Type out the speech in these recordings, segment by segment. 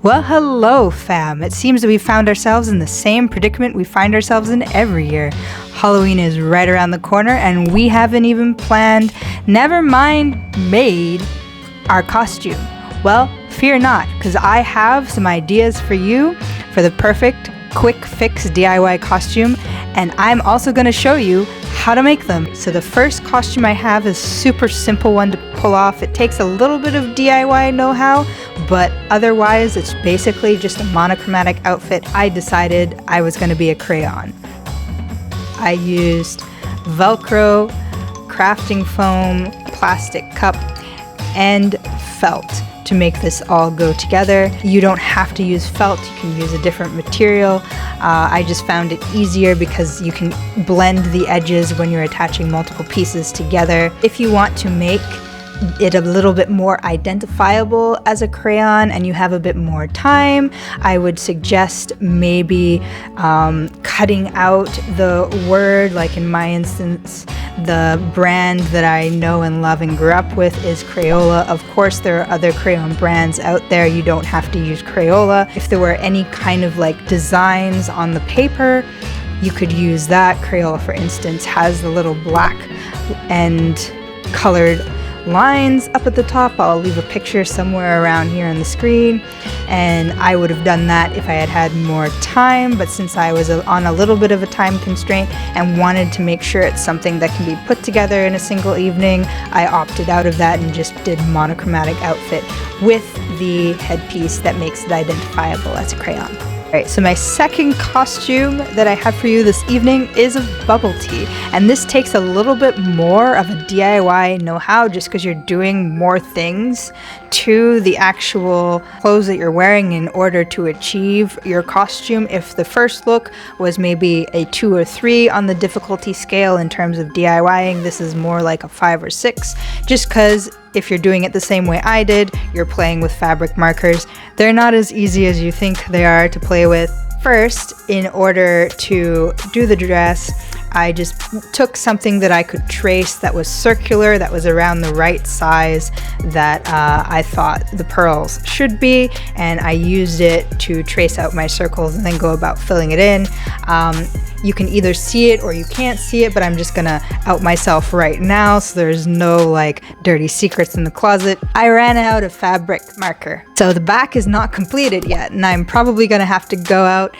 Well, hello fam. It seems that we found ourselves in the same predicament we find ourselves in every year. Halloween is right around the corner and we haven't even planned, never mind made, our costume. Well, fear not, because I have some ideas for you for the perfect quick fix DIY costume, and I'm also going to show you how to make them. So the first costume I have is a super simple one to pull off. It takes a little bit of DIY know-how, but otherwise it's basically just a monochromatic outfit. I decided I was going to be a crayon. I used Velcro, crafting foam, plastic cup, and felt to make this all go together. You don't have to use felt, you can use a different material. I just found it easier because you can blend the edges when you're attaching multiple pieces together. If you want to make it a little bit more identifiable as a crayon and you have a bit more time, I would suggest maybe cutting out the word. Like in my instance, the brand that I know and love and grew up with is Crayola. Of course, there are other crayon brands out there. You don't have to use Crayola. If there were any kind of like designs on the paper, you could use that. Crayola, for instance, has the little black and colored lines up at the top. I'll leave a picture somewhere around here on the screen, and I would have done that if I had had more time, but since I was on a little bit of a time constraint and wanted to make sure it's something that can be put together in a single evening, I opted out of that and just did monochromatic outfit with the headpiece that makes it identifiable as a crayon. Alright, so my second costume that I have for you this evening is of bubble tea, and this takes a little bit more of a DIY know-how just because you're doing more things to the actual clothes that you're wearing in order to achieve your costume. If the first look was maybe a 2 or 3 on the difficulty scale in terms of DIYing, this is more like a 5 or 6, just because if you're doing it the same way I did, you're playing with fabric markers. They're not as easy as you think they are to play with. First, in order to do the dress, I just took something that I could trace that was circular, that was around the right size that I thought the pearls should be, and I used it to trace out my circles and then go about filling it in. You can either see it or you can't see it, but I'm just gonna out myself right now so there's no like dirty secrets in the closet. I ran out of fabric marker. So the back is not completed yet, and I'm probably gonna have to go out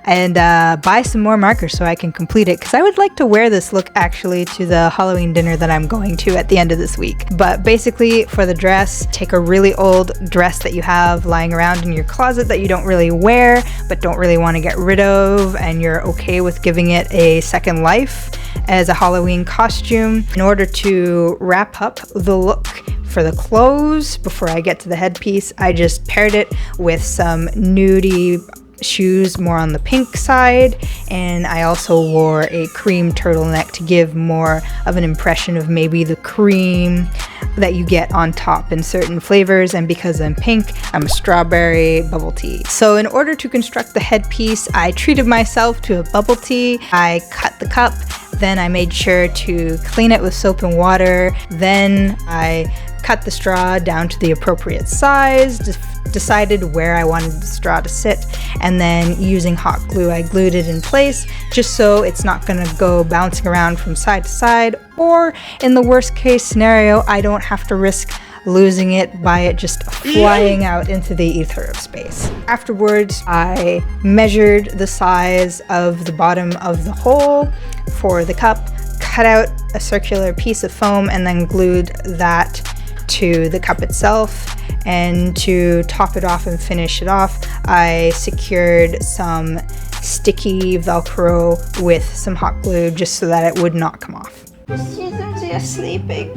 and buy some more markers so I can complete it, because I would like to wear this look actually to the Halloween dinner that I'm going to at the end of this week. But basically for the dress, take a really old dress that you have lying around in your closet that you don't really wear but don't really want to get rid of, and you're okay with giving it a second life as a Halloween costume. In order to wrap up the look for the clothes before I get to the headpiece, I just paired it with some nudie shoes, more on the pink side, and I also wore a cream turtleneck to give more of an impression of maybe the cream that you get on top in certain flavors. And because I'm pink, I'm a strawberry bubble tea. So in order to construct the headpiece, I treated myself to a bubble tea. I cut the cup, then I made sure to clean it with soap and water, then I cut the straw down to the appropriate size, decided where I wanted the straw to sit, and then using hot glue I glued it in place just so it's not going to go bouncing around from side to side, or in the worst case scenario I don't have to risk losing it by it just flying out into the ether of space. Afterwards, I measured the size of the bottom of the hole for the cup, cut out a circular piece of foam, and then glued that to the cup itself. And to top it off and finish it off, I secured some sticky Velcro with some hot glue just so that it would not come off. They're sleeping.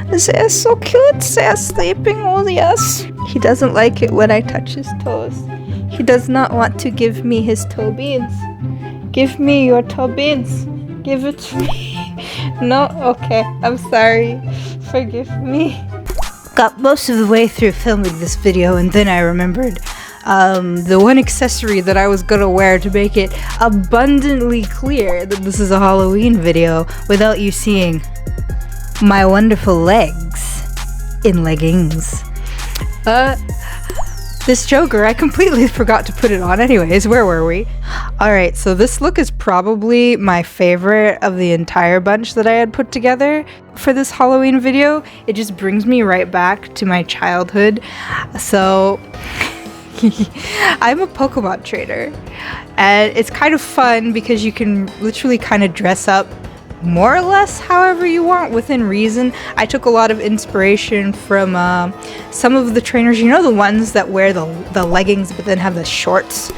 They're so cute. They're sleeping. Oh yes. He doesn't like it when I touch his toes. He does not want to give me his toe beans. Give me your toe beans. Give it to me. No? Okay. I'm sorry. Forgive me. Got most of the way through filming this video, and then I remembered the one accessory that I was gonna wear to make it abundantly clear that this is a Halloween video without you seeing my wonderful legs in leggings. this Joker. I completely forgot to put it on anyways. Where were we? Alright, so this look is probably my favorite of the entire bunch that I had put together for this Halloween video. It just brings me right back to my childhood. So I'm a Pokemon trainer, and it's kind of fun because you can literally kind of dress up more or less however you want within reason. I took a lot of inspiration from some of the trainers, you know, the ones that wear the leggings but then have the shorts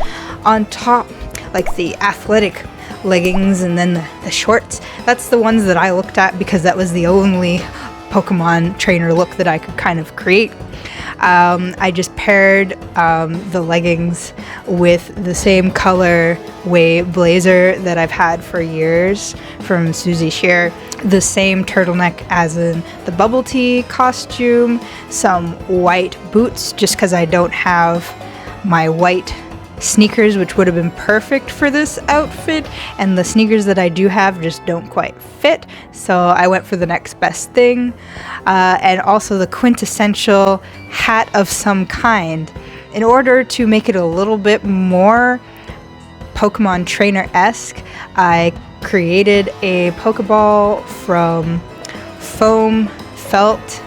on top, like the athletic leggings and then the shorts. That's the ones that I looked at because that was the only Pokemon trainer look that I could kind of create. I just paired the leggings with the same color blazer that I've had for years from Susie Shear, the same turtleneck as in the bubble tea costume, some white boots just because I don't have my white sneakers, which would have been perfect for this outfit, and the sneakers that I do have just don't quite fit, so I went for the next best thing. And also the quintessential hat of some kind. In order to make it a little bit more Pokemon trainer-esque, I created a Pokeball from foam felt,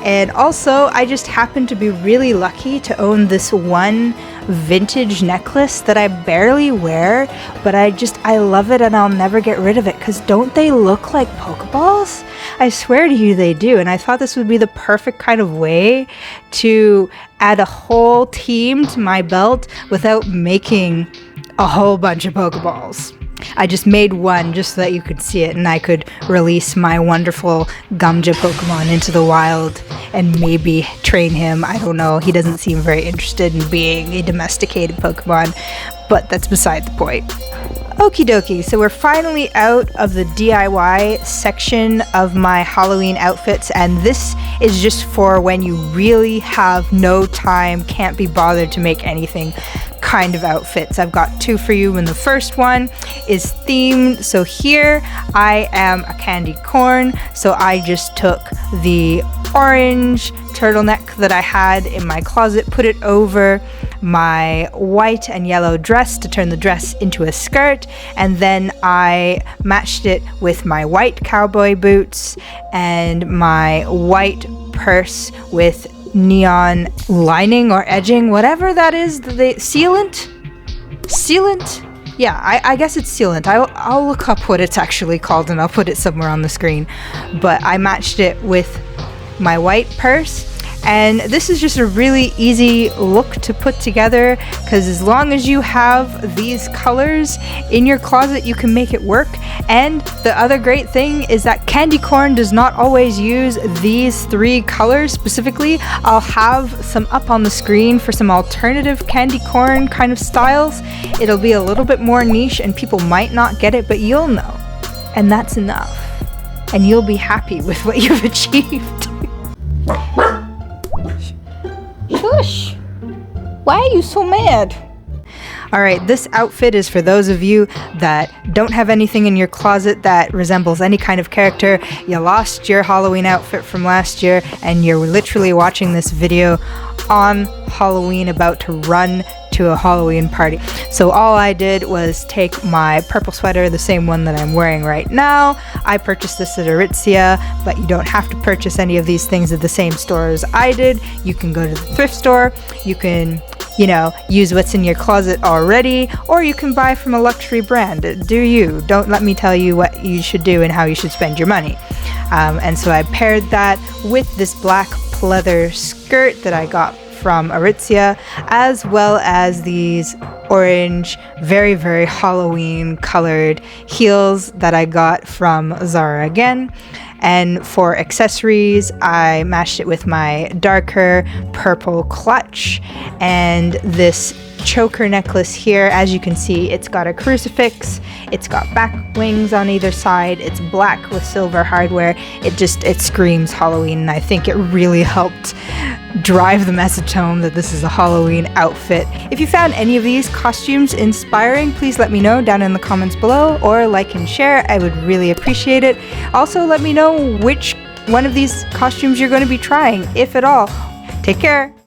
and also I just happened to be really lucky to own this one vintage necklace that I barely wear, but I love it and I'll never get rid of it because don't they look like Pokeballs? I swear to you they do, and I thought this would be the perfect kind of way to add a whole team to my belt without making a whole bunch of Pokeballs. I just made one just so that you could see it and I could release my wonderful Gumja Pokemon into the wild and maybe train him. I don't know, he doesn't seem very interested in being a domesticated Pokemon, but that's beside the point. Okie dokie, so we're finally out of the DIY section of my Halloween outfits, and this is just for when you really have no time, can't be bothered to make anything kind of outfits. I've got two for you, and the first one is themed. So here I am a candy corn, so I just took the orange turtleneck that I had in my closet, put it over my white and yellow dress to turn the dress into a skirt, and then I matched it with my white cowboy boots and my white purse with neon lining or edging, whatever that is, sealant? Yeah, I guess it's sealant. I'll look up what it's actually called and I'll put it somewhere on the screen, but I matched it with my white purse. And this is just a really easy look to put together because as long as you have these colors in your closet, you can make it work. And the other great thing is that candy corn does not always use these three colors specifically. I'll have some up on the screen for some alternative candy corn kind of styles. It'll be a little bit more niche and people might not get it, but you'll know. And that's enough. And you'll be happy with what you've achieved. Shush! Why are you so mad? Alright, this outfit is for those of you that don't have anything in your closet that resembles any kind of character. You lost your Halloween outfit from last year and you're literally watching this video on Halloween about to run to a Halloween party. So all I did was take my purple sweater, the same one that I'm wearing right now. I purchased this at Aritzia, but you don't have to purchase any of these things at the same store as I did. You can go to the thrift store, you can, you know, use what's in your closet already, or you can buy from a luxury brand. Do you. Don't let me tell you what you should do and how you should spend your money. And so I paired that with this black pleather skirt that I got from Aritzia, as well as these orange, very, very Halloween colored heels that I got from Zara again. And for accessories, I matched it with my darker purple clutch and this choker necklace here. As you can see, it's got a crucifix, it's got back wings on either side, it's black with silver hardware. It screams Halloween, and I think it really helped drive the message home that this is a Halloween outfit. If you found any of these costumes inspiring, please let me know down in the comments below, or like and share. I would really appreciate it. Also, let me know which one of these costumes you're going to be trying, if at all. Take care.